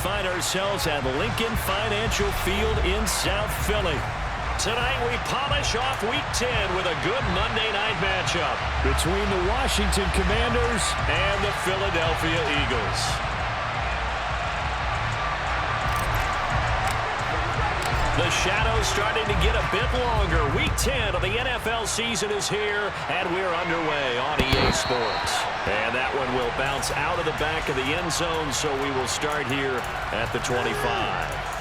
find ourselves at Lincoln Financial Field in South Philly. Tonight we polish off Week 10 with a good Monday night matchup between the Washington Commanders and the Philadelphia Eagles. The shadow's starting to get a bit longer. Week 10 of the NFL season is here, and we're underway on EA Sports. And that one will bounce out of the back of the end zone, so we will start here at the 25.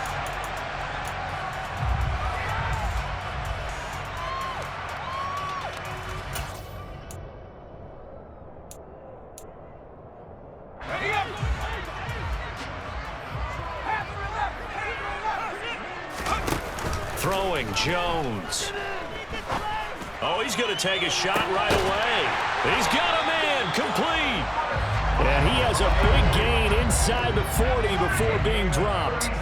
Throwing Jones. Oh, he's going to take a shot right away. He's got a man, complete. And he has a big gain inside the 40 before being dropped.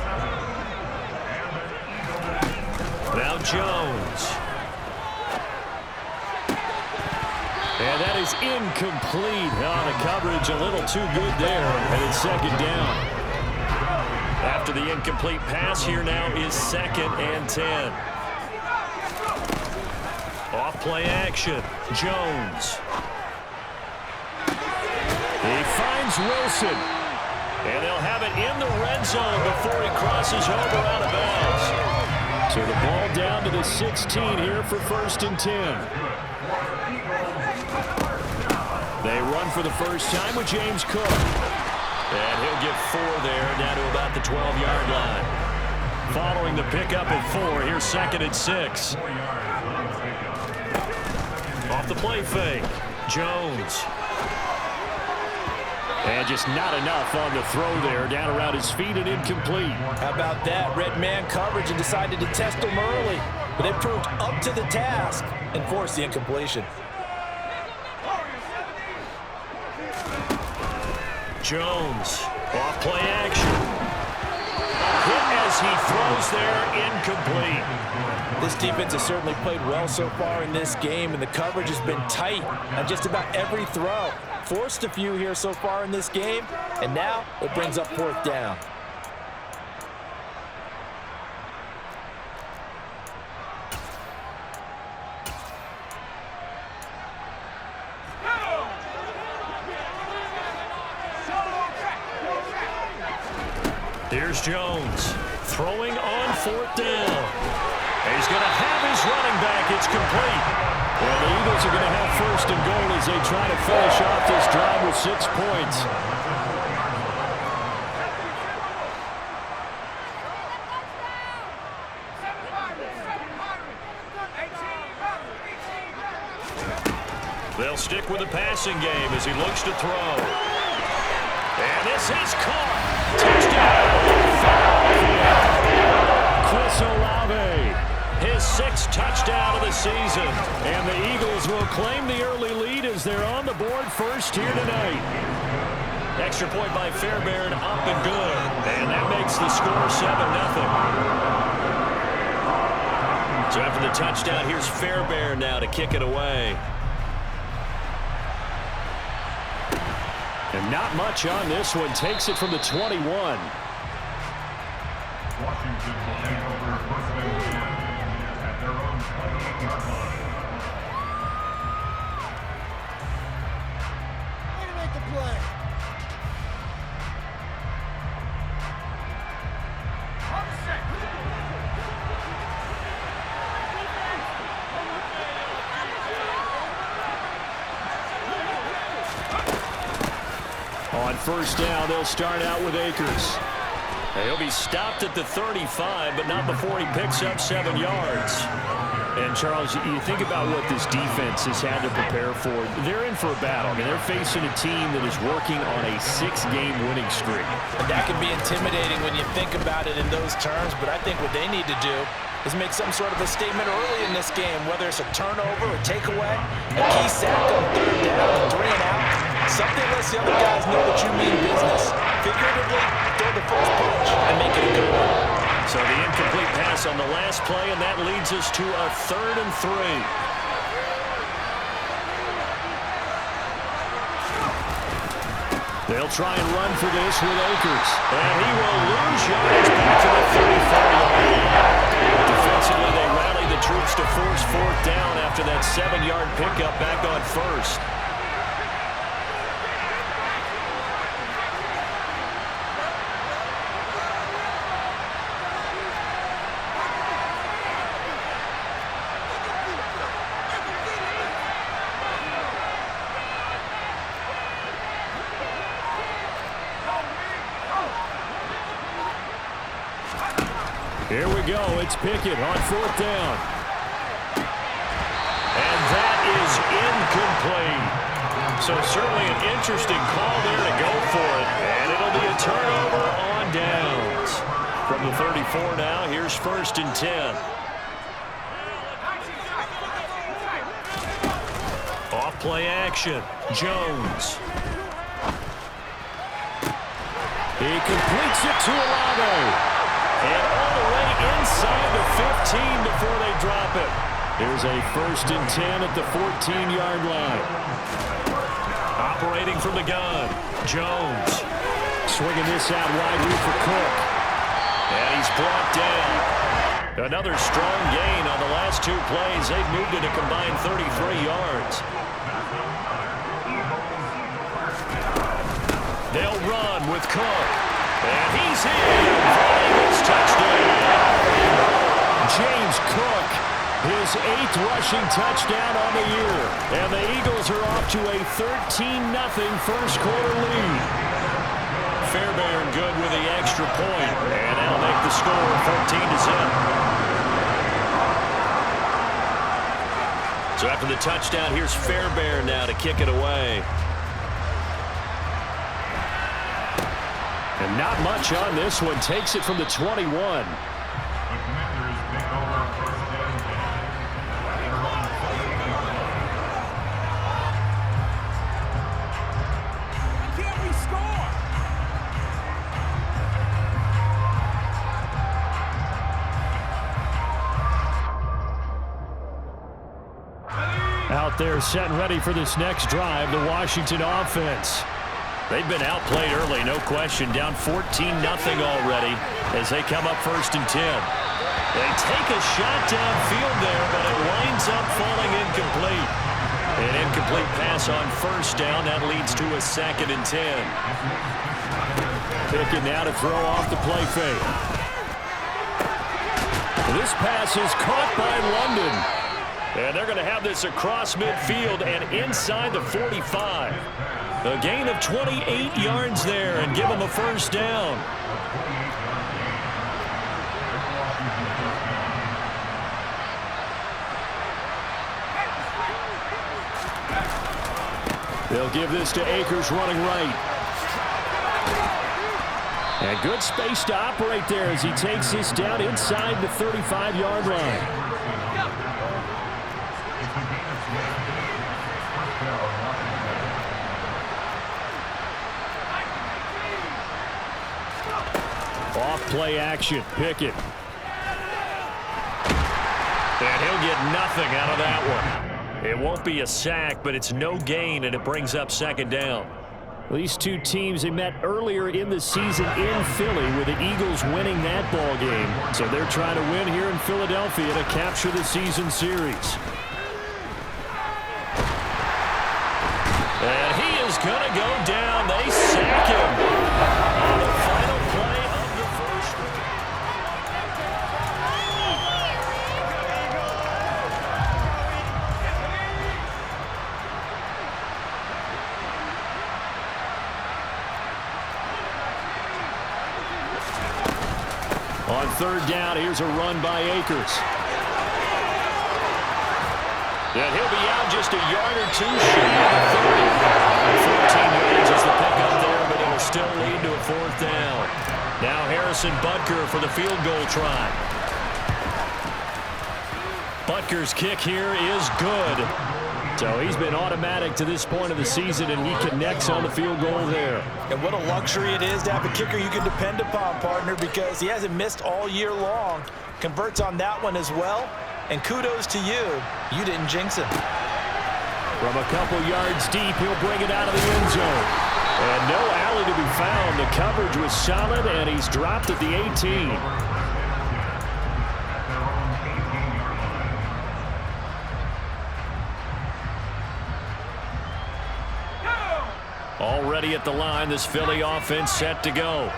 Now Jones. And that is incomplete. Oh, the coverage a little too good there. And it's second down. After the incomplete pass, here now is 2nd and 10. Off play action. Jones. He finds Wilson. And they'll have it in the red zone before he crosses over out of bounds. So the ball down to the 16 here for 1st and 10. They run for the first time with James Cook. And he'll get 4 there, down to about the 12-yard line. Following the pickup of 4, here's 2nd and 6. Off the play fake, Jones. And just not enough on the throw there, down around his feet and incomplete. How about that? Red man coverage and decided to test him early. But they proved up to the task and forced the incompletion. Jones, off play action. Hit as he throws there, incomplete. This defense has certainly played well so far in this game, and the coverage has been tight on just about every throw. Forced a few here so far in this game, and now it brings up 4th down. Here's Jones, throwing on 4th down. He's going to have his running back. It's complete. Well, the Eagles are going to have 1st and goal as they try to finish off this drive with 6 points. They'll stick with the passing game as he looks to throw. And this is caught. Touchdown. Chris Olave, his 6th touchdown of the season. And the Eagles will claim the early lead as they're on the board first here tonight. Extra point by Fairbairn, up and good. And that makes the score 7-0. So after the touchdown, here's Fairbairn now to kick it away. And not much on this one. Takes it from the 21. Washington will take over 1st and 10 at their own 28-yard line. Way to make the play. On the set. On 1st down, they'll start out with Akers. He'll be stopped at the 35, but not before he picks up 7 yards. And, Charles, you think about what this defense has had to prepare for. They're in for a battle. I mean, they're facing a team that is working on a 6-game winning streak. And that can be intimidating when you think about it in those terms, but I think what they need to do is make some sort of a statement early in this game, whether it's a turnover, a takeaway, a key sack on 3rd down, a 3 and out. Something lets the other guys know that you mean business. Figuratively, throw the first punch and make it a good one. So the incomplete pass on the last play, and that leads us to a 3rd and 3. They'll try and run for this with Akers. And he will yards back to the 34-yard line. Defensively, they rallied the troops to force fourth down after that 7-yard pickup back on first. Here we go. It's Pickett on fourth down. And that is incomplete. So certainly an interesting call there to go for it. And it'll be a turnover on downs. From the 34 now, here's 1st and 10. Off play action. Jones. He completes it to Olave. And all the way inside the 15 before they drop it. Here's a 1st and 10 at the 14-yard line. Operating from the gun. Jones. Swinging this out wide for Cook. And he's brought down. Another strong gain on the last 2 plays. They've moved it a combined 33 yards. They'll run with Cook. And he's in for Eagles touchdown. James Cook, his 8th rushing touchdown on the year. And the Eagles are off to a 13-0 first quarter lead. Fairbairn good with the extra point. And that'll make the score 14-0. So after the touchdown, here's Fairbairn now to kick it away. And not much on this one. Takes it from the 21. The Commanders take over 1st and 10. Their own 7-yard line. Can't we score? Out there set and ready for this next drive, the Washington offense. They've been outplayed early, no question. Down 14-0 already as they come up 1st and 10. They take a shot downfield there, but it winds up falling incomplete. An incomplete pass on 1st down. That leads to a 2nd and 10. Pickett now to throw off the play fake. This pass is caught by London. And they're going to have this across midfield and inside the 45. A gain of 28 yards there and give them a 1st down. They'll give this to Akers running right. And good space to operate there as he takes this down inside the 35-yard line. Off-play action, Pickett. And he'll get nothing out of that one. It won't be a sack, but it's no gain, and it brings up 2nd down. These two teams, they met earlier in the season in Philly with the Eagles winning that ball game. So they're trying to win here in Philadelphia to capture the season series. And he is going to go down. They sack him. The final play of the first. On 3rd down, here's a run by Akers. And he'll be out just a yard or 2 shy of the 30. 14 yards is the pickup there, but it'll still lead to a 4th down. Now Harrison Butker for the field goal try. Butker's kick here is good. So he's been automatic to this point of the season, and he connects on the field goal there. And what a luxury it is to have a kicker you can depend upon, partner, because he hasn't missed all year long. Converts on that one as well. And kudos to you. You didn't jinx him. From a couple yards deep, he'll bring it out of the end zone. And no alley to be found. The coverage was solid, and he's dropped at the 18. Already at the line, this Philly offense set to go.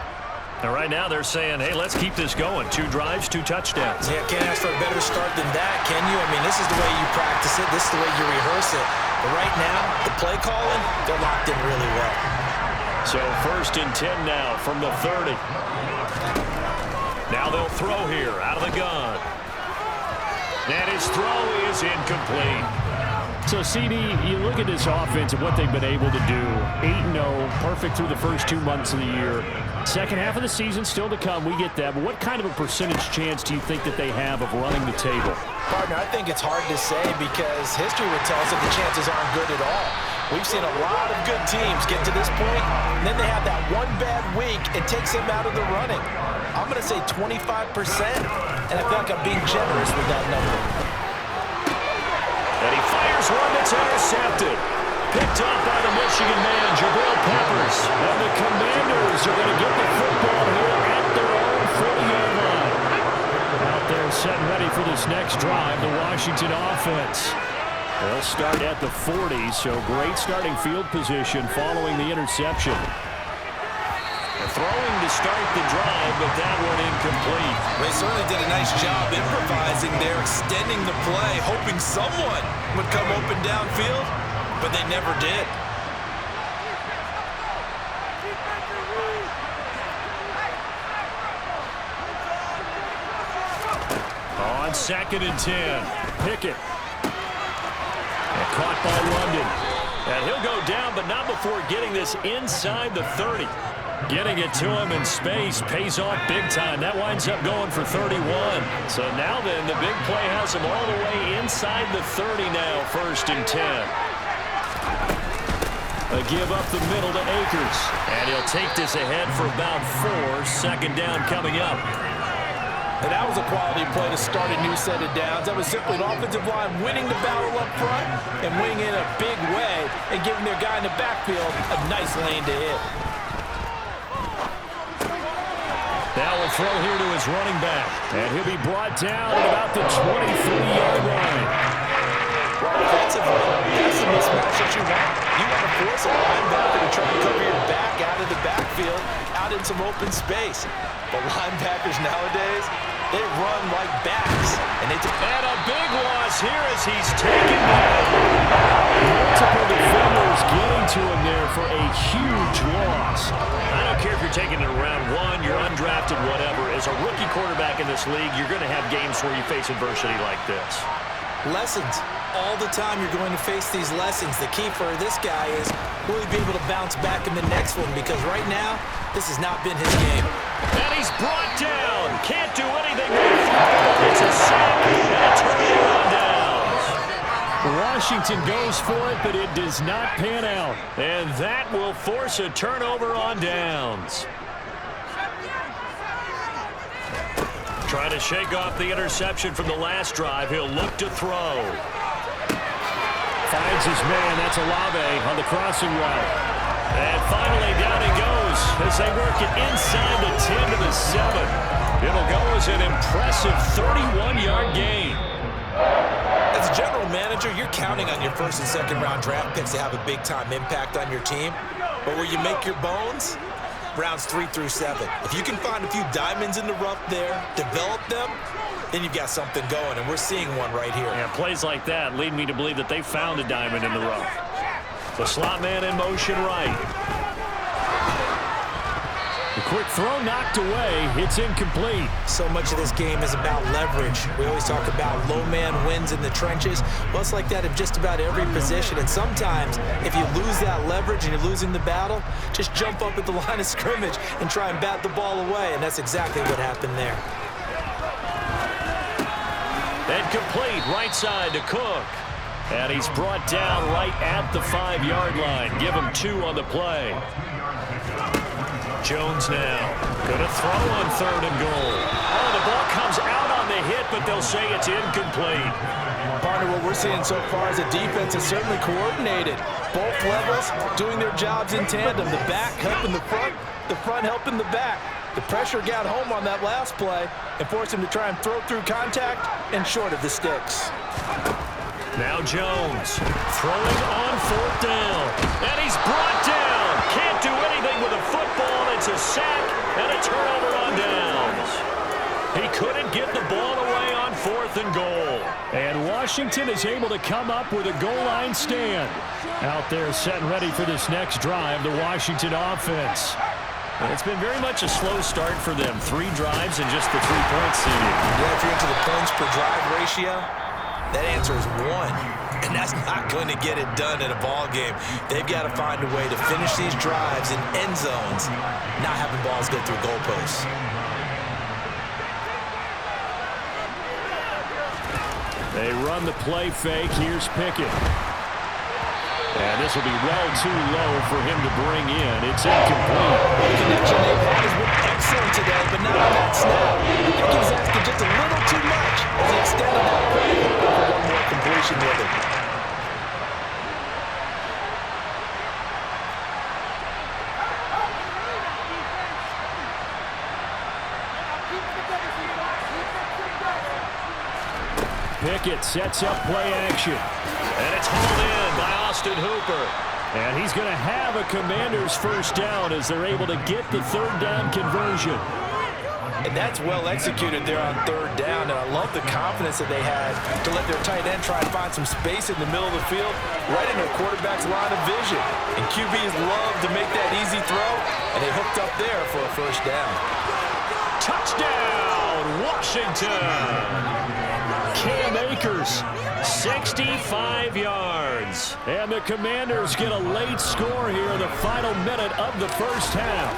And right now they're saying, hey, let's keep this going. 2 drives, 2 touchdowns. Yeah, can't ask for a better start than that, can you? I mean, this is the way you practice it. This is the way you rehearse it. But right now, the play calling, they're locked in really well. So 1st and 10 now from the 30. Now they'll throw here out of the gun. And his throw is incomplete. So, CD, you look at this offense and what they've been able to do. 8-0, perfect through the first 2 months of the year. Second half of the season still to come. We get that. But what kind of a percentage chance do you think that they have of running the table? Partner, I think it's hard to say because history would tell us that the chances aren't good at all. We've seen a lot of good teams get to this point, and then they have that one bad week. It takes them out of the running. I'm going to say 25%, and I feel like I'm being generous with that number. And he fires one that's intercepted. Picked up by the Michigan man, Jabril Peppers. And the Commanders are going to get the football here at their own 40-yard line. Out there setting ready for this next drive, the Washington offense. They'll start at the 40, so great starting field position following the interception. Throwing to start the drive, but that one incomplete. They certainly did a nice job improvising there, extending the play, hoping someone would come open downfield, but they never did. On 2nd and 10, Pickett. And caught by London. And he'll go down, but not before getting this inside the 30. Getting it to him in space pays off big time. That winds up going for 31. So now then, the big play has him all the way inside the 30 now, 1st and 10. A give up the middle to Akers. And he'll take this ahead for about 4. 2nd down coming up. And that was a quality play to start a new set of downs. That was simply an offensive line winning the battle up front and winning in a big way and giving their guy in the backfield a nice lane to hit. Now we'll throw here to his running back. And he'll be brought down at about the 23-yard line. Offensively, that's the mismatch that you want. You want to force a linebacker to try to cover your back out of the backfield, out in some open space. But linebackers nowadays, they run like backs. And a big loss here as he's taken down. Multiple defenders getting to him there for a huge loss. I don't care if you're taking it around 1, you're undrafted, whatever. As a rookie quarterback in this league, you're going to have games where you face adversity like this. Lessons. All the time you're going to face these lessons. The key for this guy is will he be able to bounce back in the next one? Because right now, this has not been his game. And he's brought down. Can't do anything with the football. It's a sack and a turnover on downs. Washington goes for it, but it does not pan out. And that will force a turnover on downs. Trying to shake off the interception from the last drive. He'll look to throw. Finds his man. That's Olave on the crossing route. And finally down he goes as they work it inside the 10 to the 7. It'll go as an impressive 31-yard gain. As a general manager, you're counting on your 1st and 2nd round draft picks to have a big-time impact on your team. But where you make your bones, rounds 3 through 7. If you can find a few diamonds in the rough there, develop them, then you've got something going, and we're seeing one right here. Yeah, plays like that lead me to believe that they found a diamond in the rough. The slot man in motion right. The quick throw knocked away. It's incomplete. So much of this game is about leverage. We always talk about low man wins in the trenches. Well, it's like that in just about every position. And sometimes, if you lose that leverage and you're losing the battle, just jump up at the line of scrimmage and try and bat the ball away. And that's exactly what happened there. And complete right side to Cook. And he's brought down right at the 5-yard line. Give him 2 on the play. Jones now going to throw on 3rd and goal. Oh, the ball comes out on a hit, but they'll say it's incomplete. Partner, what we're seeing so far is the defense is certainly coordinated. Both levels doing their jobs in tandem. The back helping the front helping the back. The pressure got home on that last play and forced him to try and throw through contact and short of the sticks. Now Jones throwing on 4th down. And he's brought down. Can't do anything with a football. It's a sack and a turnover on downs. He couldn't get the ball away on 4th and goal. And Washington is able to come up with a goal line stand. Out there set and ready for this next drive, the Washington offense. And it's been very much a slow start for them. 3 drives and just the 3-point seeding. Yeah, if you're into the points per drive ratio, that answer is 1. And that's not going to get it done in a ball game. They've got to find a way to finish these drives in end zones, not having balls go through goalposts. They run the play fake. Here's Pickett. And this will be well too low for him to bring in. It's incomplete. The connection they've had has been excellent today, but not on that snap. I think he was asking just a little too much as he extended that play for one more completion with it. Pickett sets up play action. And it's hauled in by Austin Hooper. And he's going to have a Commanders first down as they're able to get the 3rd down conversion. And that's well executed there on 3rd down. And I love the confidence that they had to let their tight end try and find some space in the middle of the field, right in their quarterback's line of vision. And QBs love to make that easy throw, and they hooked up there for a first down. Touchdown, Washington! Cam Akers, 65 yards. And the Commanders get a late score here in the final minute of the first half.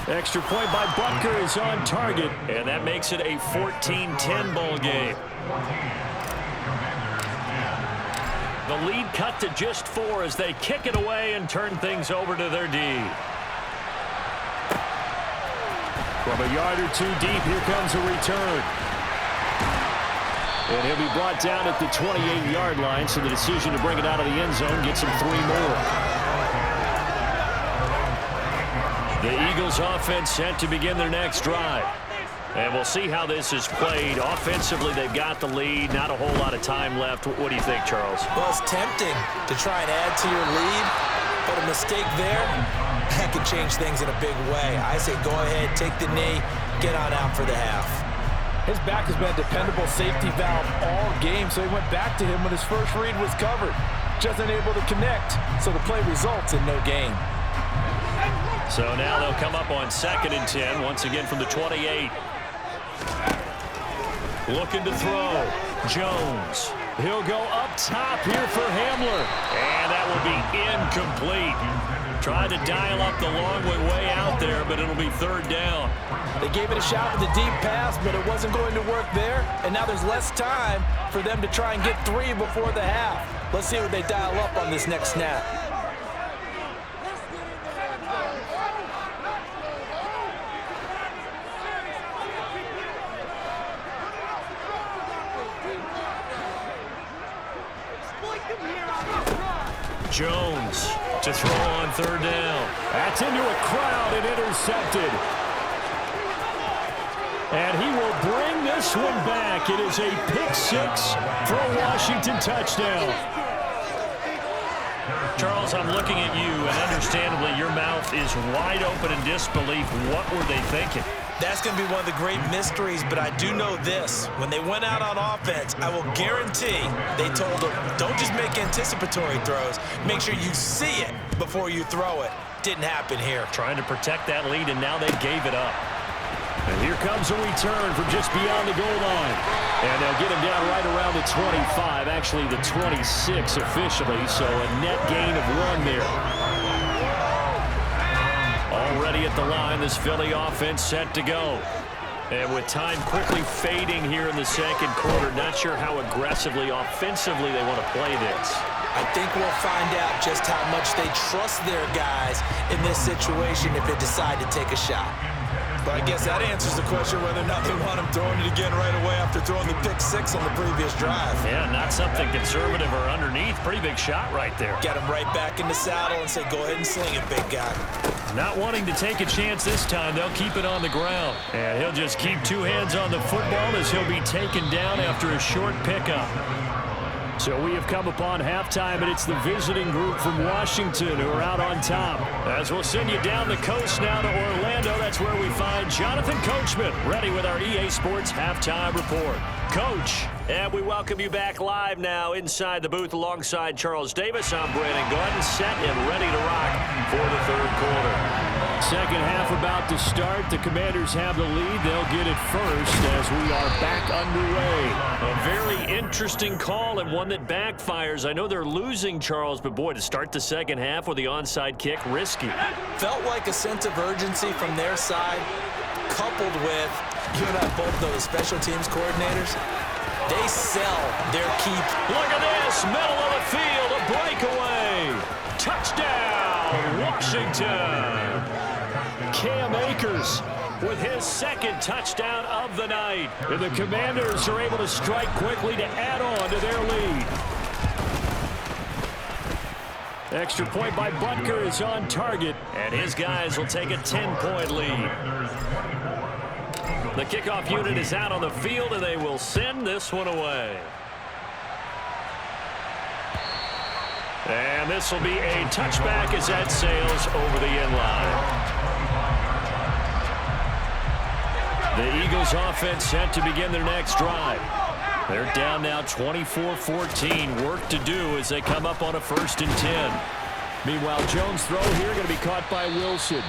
Extra point by Butker is on target, and that makes it a 14-10 ball game. The lead cut to just 4 as they kick it away and turn things over to their D. From a yard or 2 deep, here comes a return. And he'll be brought down at the 28-yard line, so the decision to bring it out of the end zone gets him 3 more. The Eagles offense set to begin their next drive. And we'll see how this is played. Offensively, they've got the lead. Not a whole lot of time left. What do you think, Charles? Well, it's tempting to try and add to your lead, but a mistake there, that could change things in a big way. I say go ahead, take the knee, get on out for the half. His back has been a dependable safety valve all game, so he went back to him when his first read was covered. Just unable to connect, so the play results in no gain. So now they'll come up on 2nd and 10, once again from the 28. Looking to throw. Jones. He'll go up top here for Hamler. And that will be incomplete. Tried to dial up the long way out there, but it'll be 3rd down. They gave it a shot with a deep pass, but it wasn't going to work there. And now there's less time for them to try and get 3 before the half. Let's see what they dial up on this next snap. Jones to throw on 3rd down. That's into a crowd and intercepted. And he will bring this one back. It is a pick-6 for a Washington touchdown. Charles, I'm looking at you, and understandably, your mouth is wide open in disbelief. What were they thinking? That's going to be one of the great mysteries, but I do know this. When they went out on offense, I will guarantee they told them, don't just make anticipatory throws. Make sure you see it before you throw it. Didn't happen here. Trying to protect that lead, and now they gave it up. And here comes a return from just beyond the goal line. And they'll get him down right around the 25, actually the 26 officially, so a net gain of 1 there. Already at the line, this Philly offense set to go. And with time quickly fading here in the 2nd quarter, not sure how aggressively, offensively they want to play this. I think we'll find out just how much they trust their guys in this situation if they decide to take a shot. But I guess that answers the question whether or not they want him throwing it again right away after throwing the pick six on the previous drive. Yeah, not something conservative or underneath. Pretty big shot right there. Get him right back in the saddle and say, go ahead and sling it, big guy. Not wanting to take a chance this time, they'll keep it on the ground. And he'll just keep two hands on the football as he'll be taken down after a short pickup. So we have come upon halftime, and it's the visiting group from Washington who are out on top. As we'll send you down the coast now to Orlando, that's where we find Jonathan Coachman, ready with our EA Sports Halftime Report. Coach, and we welcome you back live now inside the booth alongside Charles Davis. I'm Brandon Gordon, set and ready to rock for the third quarter. Second half about to start. The Commanders have the lead. They'll get it first as we are back underway. A very interesting call and one that backfires. I know they're losing, Charles, but boy, to start the second half with the onside kick, risky. Felt like a sense of urgency from their side, coupled with, you and I both know the special teams coordinators, they sell their keep. Look at this, middle of the field, a breakaway. Touchdown, Washington. Cam Akers with his second touchdown of the night. And the Commanders are able to strike quickly to add on to their lead. Extra point by Butker is on target, and his guys will take a 10-point lead. The kickoff unit is out on the field, and they will send this one away. And this will be a touchback as that sails over the end line. The Eagles offense set to begin their next drive. They're down now 24-14. Work to do as they come up on a 1st and 10. Meanwhile, Jones' throw here going to be caught by Wilson.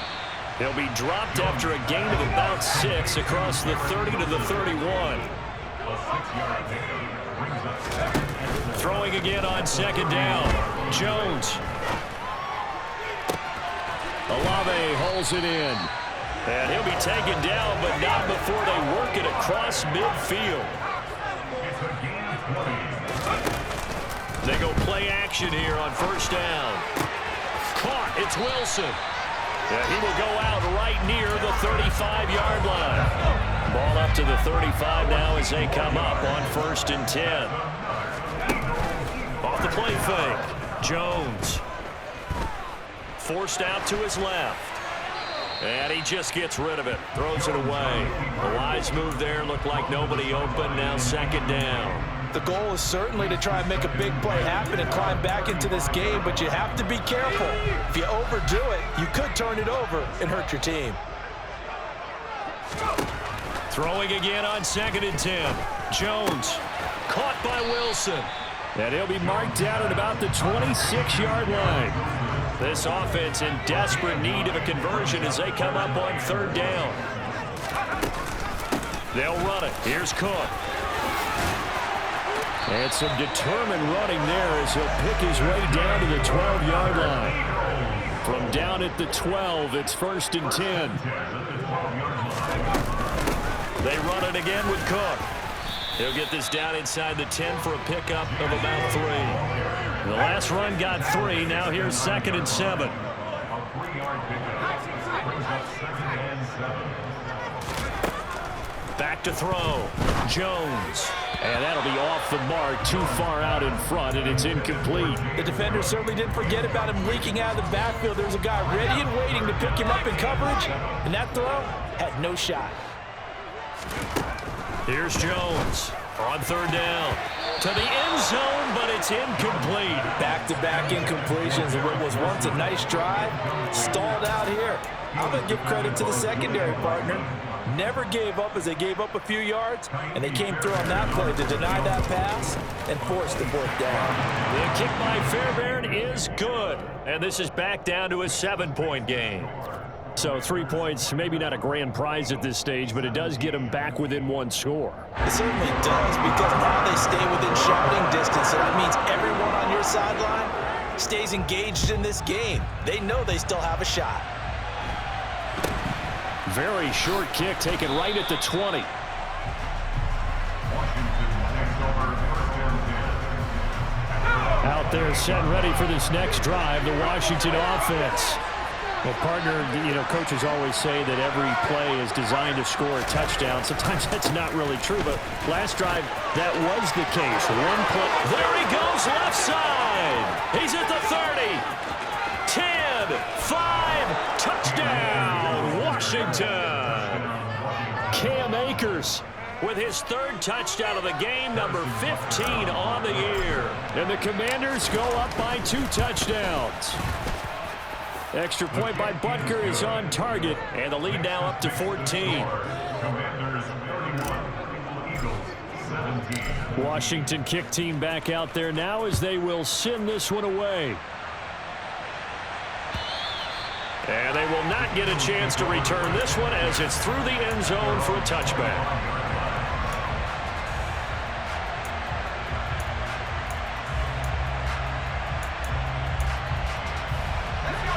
He'll be dropped after a gain of about 6 across the 30 to the 31. Throwing again on 2nd down. Jones. Olave holds it in. And he'll be taken down, but not before they work it across midfield. They go play action here on 1st down. Caught. It's Wilson. Yeah, he will go out right near the 35-yard line. Ball up to the 35 now as they come up on 1st and 10. Off the play fake. Jones. Forced out to his left. And he just gets rid of it. Throws it away. A wise move there. Looked like nobody open. Now 2nd down. The goal is certainly to try and make a big play happen and climb back into this game, but you have to be careful. If you overdo it, you could turn it over and hurt your team. Throwing again on 2nd and 10. Jones caught by Wilson. And he'll be marked down at about the 26-yard line. This offense in desperate need of a conversion as they come up on 3rd down. They'll run it. Here's Cook. And some determined running there as he'll pick his way down to the 12-yard line. From down at the 12, it's 1st and 10. They run it again with Cook. He'll get this down inside the 10 for a pickup of about 3. The last run got 3. Now here's 2nd and 7. Back to throw. Jones. And that'll be off the mark, too far out in front, and it's incomplete. The defender certainly didn't forget about him leaking out of the backfield. There's a guy ready and waiting to pick him up in coverage, and that throw had no shot. Here's Jones on 3rd down. To the end zone, but it's incomplete. Back-to-back incompletions of what was once a nice drive, stalled out here. I'm going to give credit to the secondary partner. Never gave up as they gave up a few yards, and they came through on that play to deny that pass and force the fourth down. The kick by Fairbairn is good, and this is back down to a 7-point game. So 3 points, maybe not a grand prize at this stage, but it does get them back within 1 score. It certainly does, because now they stay within shouting distance, so that means everyone on your sideline stays engaged in this game. They know they still have a shot. Very short kick taken right at the 20. Out there set ready for this next drive, the Washington offense. Well, partner, coaches always say that every play is designed to score a touchdown. Sometimes that's not really true, but last drive, that was the case. One play. There he goes, left side. He's at the 30. 10, 5, touchdown, Washington. Cam Akers with his third touchdown of the game, number 15 on the year. And the Commanders go up by 2 touchdowns. Extra point by Butker is on target, and the lead now up to 14. Commanders 41, Eagles 17. Washington kick team back out there now as they will send this one away. And they will not get a chance to return this one as it's through the end zone for a touchback.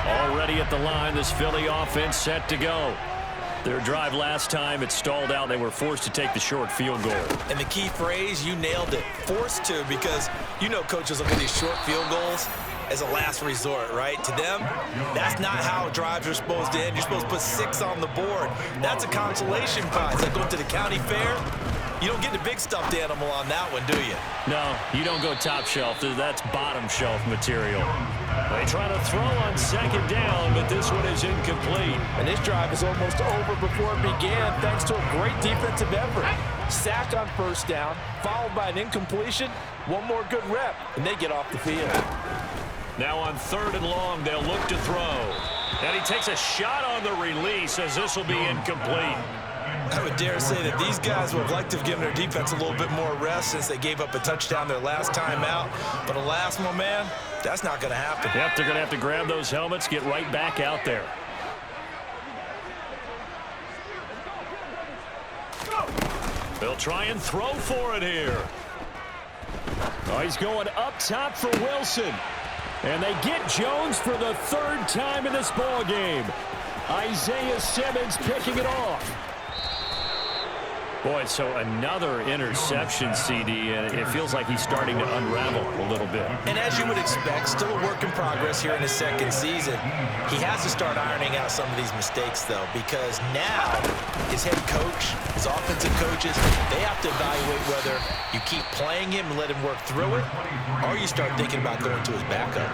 Already at the line, this Philly offense set to go. Their drive last time, it stalled out. They were forced to take the short field goal. And the key phrase, you nailed it, forced to, because coaches look at these short field goals as a last resort, right? To them, that's not how drives are supposed to end. You're supposed to put 6 on the board. That's a consolation prize. Like going to the county fair, you don't get the big stuffed animal on that one, do you? No, you don't go top shelf. That's bottom shelf material. They try to throw on second down, but this one is incomplete. And this drive is almost over before it began thanks to a great defensive effort. Sack on first down, followed by an incompletion. One more good rep, and they get off the field. Now on 3rd and long, they'll look to throw. And he takes a shot on the release as this will be incomplete. I would dare say that these guys would have liked to have given their defense a little bit more rest since they gave up a touchdown their last time out. But alas, my man, that's not going to happen. Yep, they're going to have to grab those helmets, get right back out there. They'll try and throw for it here. Oh, he's going up top for Wilson. And they get Jones for the 3rd time in this ball game. Isaiah Simmons picking it off. Boy, so another interception, CD, and it feels like he's starting to unravel a little bit. And as you would expect, still a work in progress here in his 2nd season. He has to start ironing out some of these mistakes, though, because now his head coach, his offensive coaches, they have to evaluate whether you keep playing him and let him work through it, or you start thinking about going to his backup.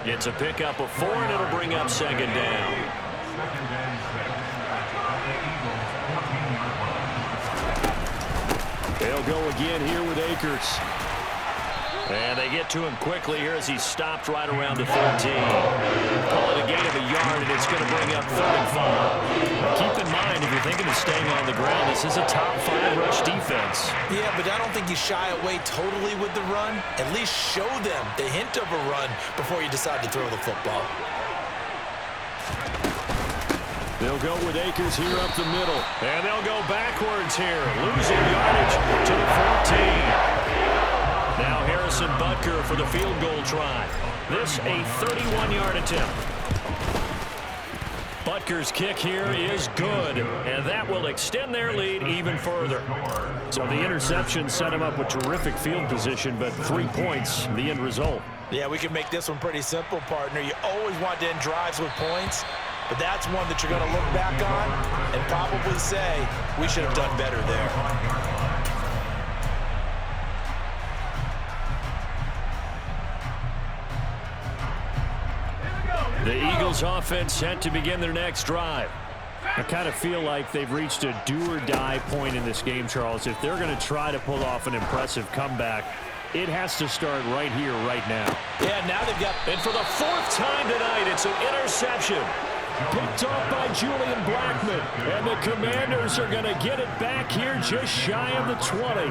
It's a pickup of 4, and it'll bring up 2nd down. They'll go again here with Akers. And they get to him quickly here as he's stopped right around the 13. Call it a gain of a yard, and it's going to bring up 3rd and 5. Keep in mind, if you're thinking of staying on the ground, this is a top 5 rush defense. Yeah, but I don't think you shy away totally with the run. At least show them the hint of a run before you decide to throw the football. They'll go with Akers here up the middle. And they'll go backwards here, losing yardage to the 14. Now Harrison Butker for the field goal try. This a 31-yard attempt. Butker's kick here is good, and that will extend their lead even further. So the interception set him up with terrific field position, but 3 points, the end result. Yeah, we can make this one pretty simple, partner. You always want to end drives with points, but that's one that you're going to look back on and probably say, we should have done better there. The Eagles offense set to begin their next drive. I kind of feel like they've reached a do-or-die point in this game, Charles. If they're going to try to pull off an impressive comeback, it has to start right here, right now. Yeah, now they've got... And for the 4th time tonight, it's an interception. Picked off by Julian Blackmon. And the Commanders are going to get it back here just shy of the 20.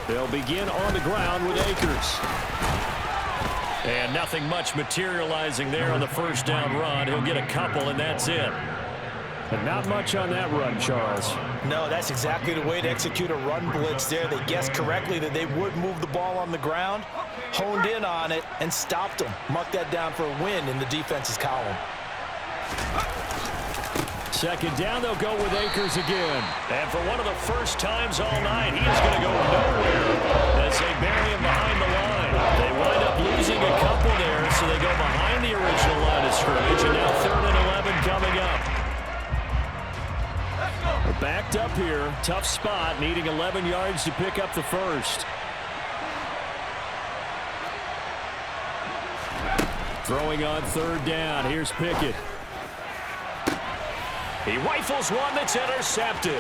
They'll begin on the ground with Akers. And nothing much materializing there on the first down run. He'll get a couple, and that's it. And not much on that run, Charles. No, that's exactly the way to execute a run blitz there. They guessed correctly that they would move the ball on the ground, honed in on it, and stopped them. Mark that down for a win in the defense's column. Second down, they'll go with Akers again. And for one of the first times all night, he is going to go nowhere as they bury him behind the line. They wind up losing a couple there, so they go behind the original line of scrimmage, and now 3rd and 11 coming up. We're backed up here. Tough spot, needing 11 yards to pick up the first. Throwing on 3rd down. Here's Pickett. He rifles one that's intercepted.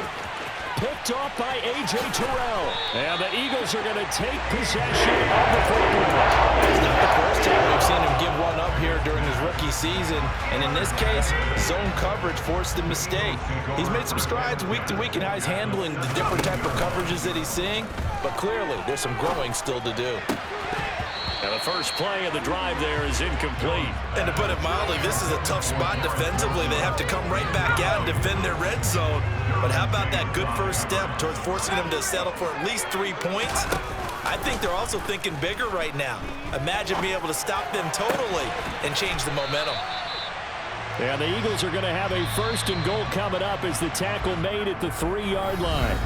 Picked off by A.J. Terrell. And the Eagles are going to take possession of the football. It's not the first time we've seen him give one up here during his rookie season. And in this case, zone coverage forced the mistake. He's made some strides week to week in how he's handling the different type of coverages that he's seeing. But clearly, there's some growing still to do. And the first play of the drive there is incomplete. And to put it mildly, this is a tough spot defensively. They have to come right back out and defend their red zone. But how about that good first step towards forcing them to settle for at least 3 points? I think they're also thinking bigger right now. Imagine being able to stop them totally and change the momentum. And the Eagles are going to have a 1st and goal coming up as the tackle made at the 3-yard line.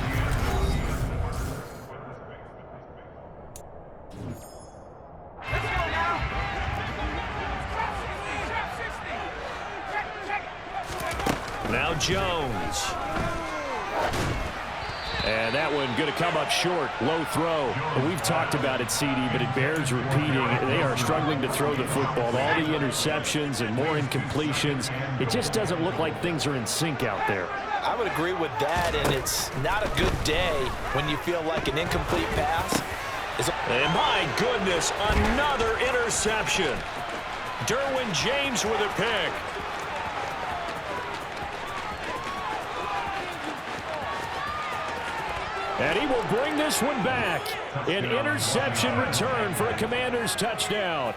Now Jones. And that one going to come up short. Low throw. We've talked about it, CD, but it bears repeating. They are struggling to throw the football. All the interceptions and more incompletions. It just doesn't look like things are in sync out there. I would agree with that, and it's not a good day when you feel like an incomplete pass is. And my goodness, another interception. Derwin James with a pick. And he will bring this one back. An interception return for a Commanders touchdown.